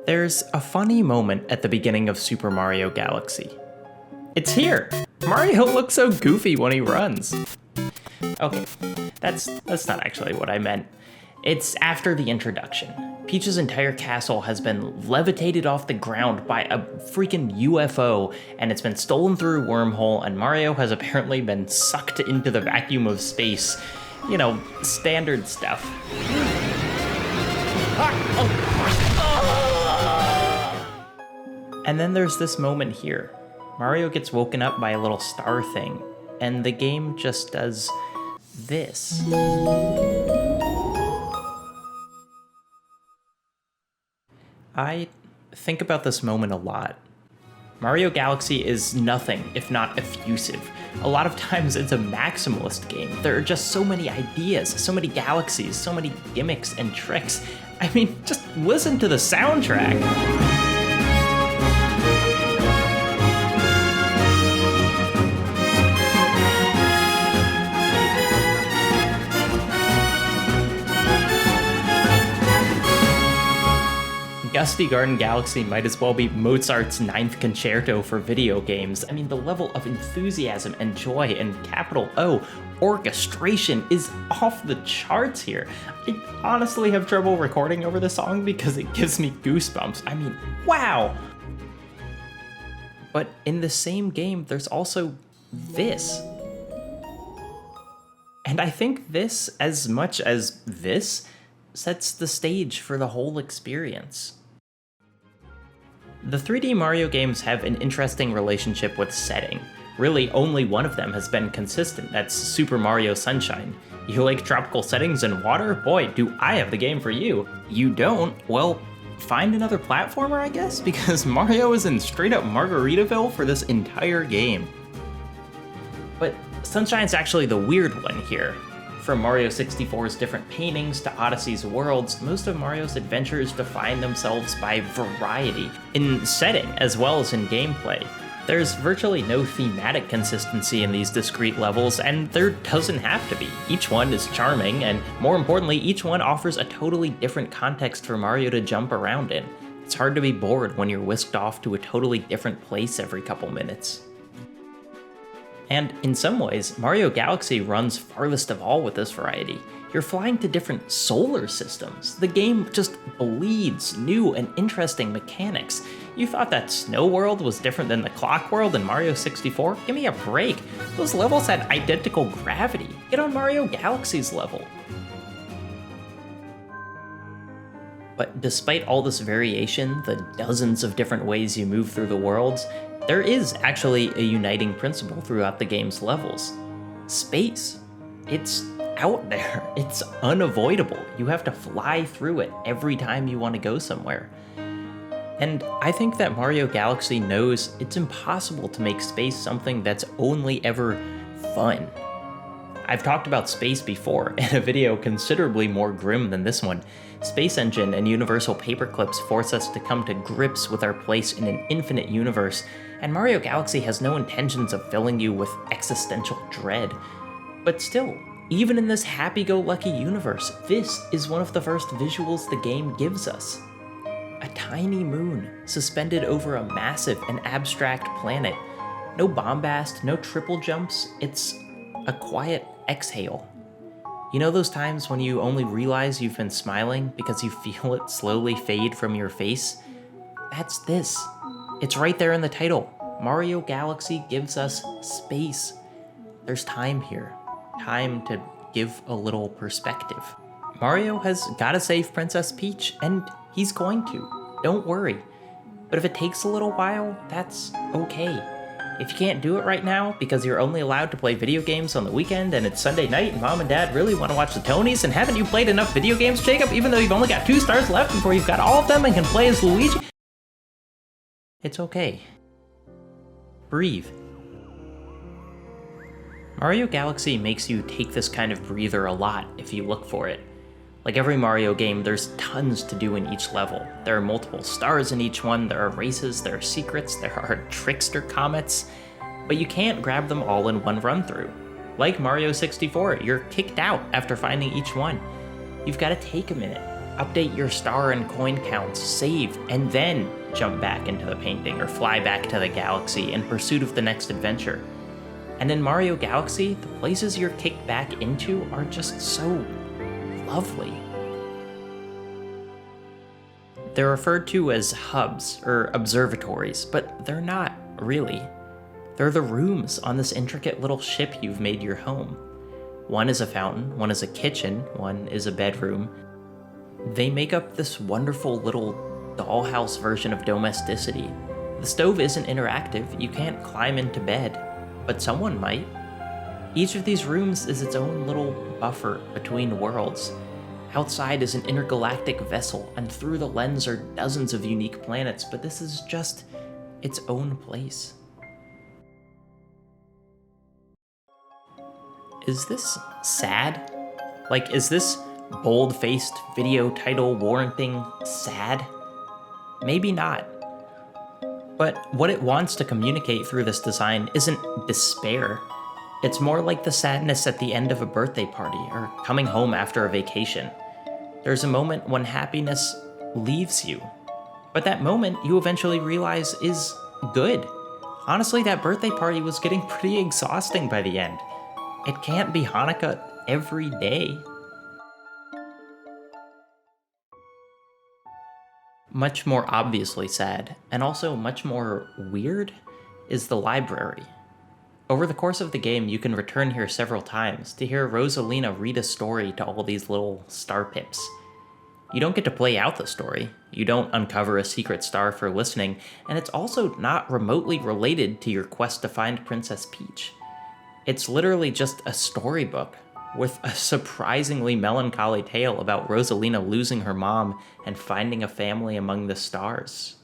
There's a funny moment at the beginning of Super Mario Galaxy. It's here! Mario looks so goofy when he runs. Okay, that's not actually what I meant. It's after the introduction. Peach's entire castle has been levitated off the ground by a freaking UFO, and it's been stolen through a wormhole, and Mario has apparently been sucked into the vacuum of space. You know, standard stuff. And then there's this moment here. Mario gets woken up by a little star thing, and the game just does this. I think about this moment a lot. Mario Galaxy is nothing if not effusive. A lot of times it's a maximalist game. There are just so many ideas, so many galaxies, so many gimmicks and tricks. I mean, just listen to the soundtrack. Gusty Garden Galaxy might as well be Mozart's Ninth Concerto for video games. I mean, the level of enthusiasm and joy and capital O orchestration is off the charts here. I honestly have trouble recording over the song because it gives me goosebumps. I mean, wow! But in the same game, there's also this. And I think this, as much as this, sets the stage for the whole experience. The 3D Mario games have an interesting relationship with setting. Really, only one of them has been consistent, that's Super Mario Sunshine. You like tropical settings and water? Boy, do I have the game for you. You don't? Well, find another platformer, I guess? Because Mario is in straight up Margaritaville for this entire game. But Sunshine's actually the weird one here. From Mario 64's different paintings to Odyssey's worlds, most of Mario's adventures define themselves by variety, in setting as well as in gameplay. There's virtually no thematic consistency in these discrete levels, and there doesn't have to be. Each one is charming, and more importantly, each one offers a totally different context for Mario to jump around in. It's hard to be bored when you're whisked off to a totally different place every couple minutes. And in some ways, Mario Galaxy runs farthest of all with this variety. You're flying to different solar systems. The game just bleeds new and interesting mechanics. You thought that Snow World was different than the Clock World in Mario 64? Give me a break. Those levels had identical gravity. Get on Mario Galaxy's level. But despite all this variation, the dozens of different ways you move through the worlds, there is actually a uniting principle throughout the game's levels. Space. It's out there. It's unavoidable. You have to fly through it every time you want to go somewhere. And I think that Mario Galaxy knows it's impossible to make space something that's only ever fun. I've talked about space before in a video considerably more grim than this one. Space Engine and Universal Paperclips force us to come to grips with our place in an infinite universe, and Mario Galaxy has no intentions of filling you with existential dread. But still, even in this happy-go-lucky universe, this is one of the first visuals the game gives us. A tiny moon, suspended over a massive and abstract planet. No bombast, no triple jumps, it's a quiet exhale. You know those times when you only realize you've been smiling because you feel it slowly fade from your face? That's this. It's right there in the title. Mario Galaxy gives us space. There's time here. Time to give a little perspective. Mario has gotta save Princess Peach, and he's going to. Don't worry. But if it takes a little while, that's okay. If you can't do it right now because you're only allowed to play video games on the weekend and it's Sunday night and mom and dad really want to watch the Tonys, and haven't you played enough video games, Jacob, even though you've only got 2 stars left before you've got all of them and can play as Luigi? It's okay. Breathe. Mario Galaxy makes you take this kind of breather a lot if you look for it. Like every Mario game, there's tons to do in each level. There are multiple stars in each one, there are races, there are secrets, there are trickster comets, but you can't grab them all in one run-through. Like Mario 64, you're kicked out after finding each one. You've got to take a minute, update your star and coin counts, save, and then jump back into the painting or fly back to the galaxy in pursuit of the next adventure. And in Mario Galaxy, the places you're kicked back into are just so lovely. They're referred to as hubs or observatories, but they're not really. They're the rooms on this intricate little ship you've made your home. One is a fountain, one is a kitchen, one is a bedroom. They make up this wonderful little dollhouse version of domesticity. The stove isn't interactive, you can't climb into bed, but someone might. Each of these rooms is its own little buffer between worlds. Outside is an intergalactic vessel, and through the lens are dozens of unique planets, but this is just its own place. Is this sad? Like, is this bold-faced video title warranting sad? Maybe not. But what it wants to communicate through this design isn't despair. It's more like the sadness at the end of a birthday party or coming home after a vacation. There's a moment when happiness leaves you, but that moment you eventually realize is good. Honestly, that birthday party was getting pretty exhausting by the end. It can't be Hanukkah every day. Much more obviously sad, and also much more weird, is the library. Over the course of the game, you can return here several times to hear Rosalina read a story to all these little star pips. You don't get to play out the story, you don't uncover a secret star for listening, and it's also not remotely related to your quest to find Princess Peach. It's literally just a storybook with a surprisingly melancholy tale about Rosalina losing her mom and finding a family among the stars.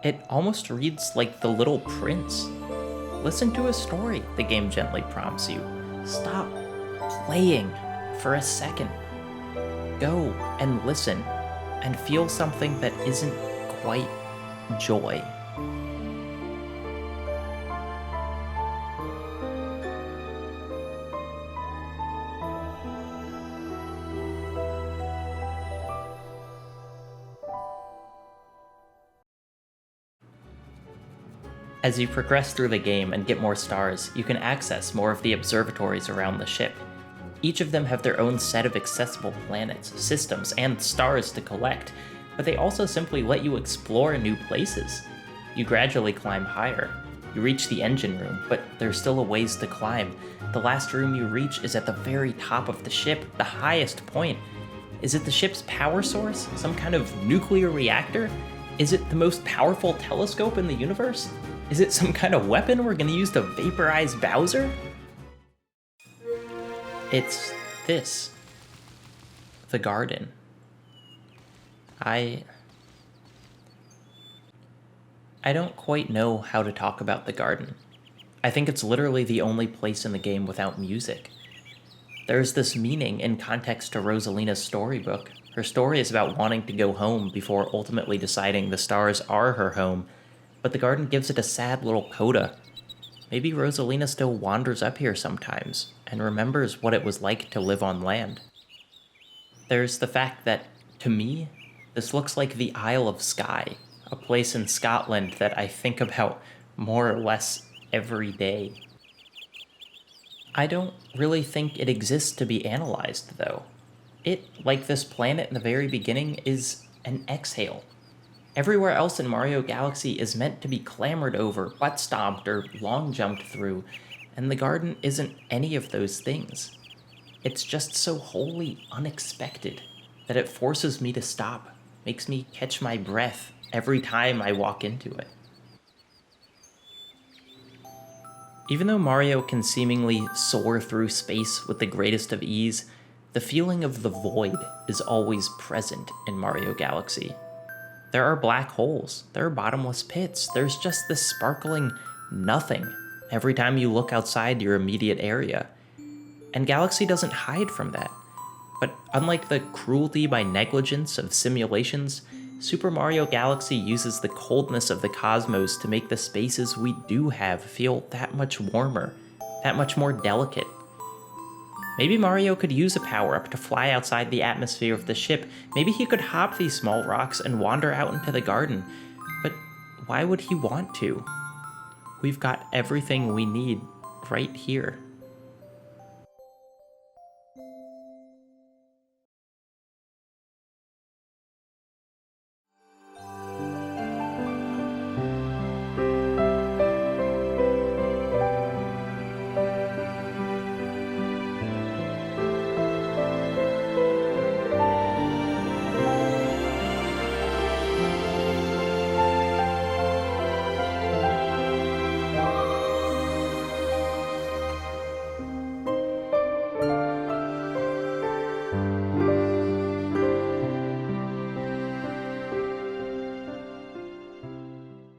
It almost reads like The Little Prince. Listen to a story, the game gently prompts you. Stop playing for a second. Go and listen and feel something that isn't quite joy. As you progress through the game and get more stars, you can access more of the observatories around the ship. Each of them have their own set of accessible planets, systems, and stars to collect, but they also simply let you explore new places. You gradually climb higher. You reach the engine room, but there's still a ways to climb. The last room you reach is at the very top of the ship, the highest point. Is it the ship's power source? Some kind of nuclear reactor? Is it the most powerful telescope in the universe? Is it some kind of weapon we're gonna use to vaporize Bowser? It's this. The garden. I don't quite know how to talk about the garden. I think it's literally the only place in the game without music. There's this meaning in context to Rosalina's storybook. Her story is about wanting to go home before ultimately deciding the stars are her home, but the garden gives it a sad little coda. Maybe Rosalina still wanders up here sometimes and remembers what it was like to live on land. There's the fact that, to me, this looks like the Isle of Skye, a place in Scotland that I think about more or less every day. I don't really think it exists to be analyzed, though. It, like this planet in the very beginning, is an exhale. Everywhere else in Mario Galaxy is meant to be clambered over, butt-stomped, or long-jumped through, and the garden isn't any of those things. It's just so wholly unexpected that it forces me to stop, makes me catch my breath every time I walk into it. Even though Mario can seemingly soar through space with the greatest of ease, the feeling of the void is always present in Mario Galaxy. There are black holes, there are bottomless pits, there's just this sparkling nothing every time you look outside your immediate area. And Galaxy doesn't hide from that. But unlike the cruelty by negligence of simulations, Super Mario Galaxy uses the coldness of the cosmos to make the spaces we do have feel that much warmer, that much more delicate. Maybe Mario could use a power-up to fly outside the atmosphere of the ship. Maybe he could hop these small rocks and wander out into the garden. But why would he want to? We've got everything we need right here.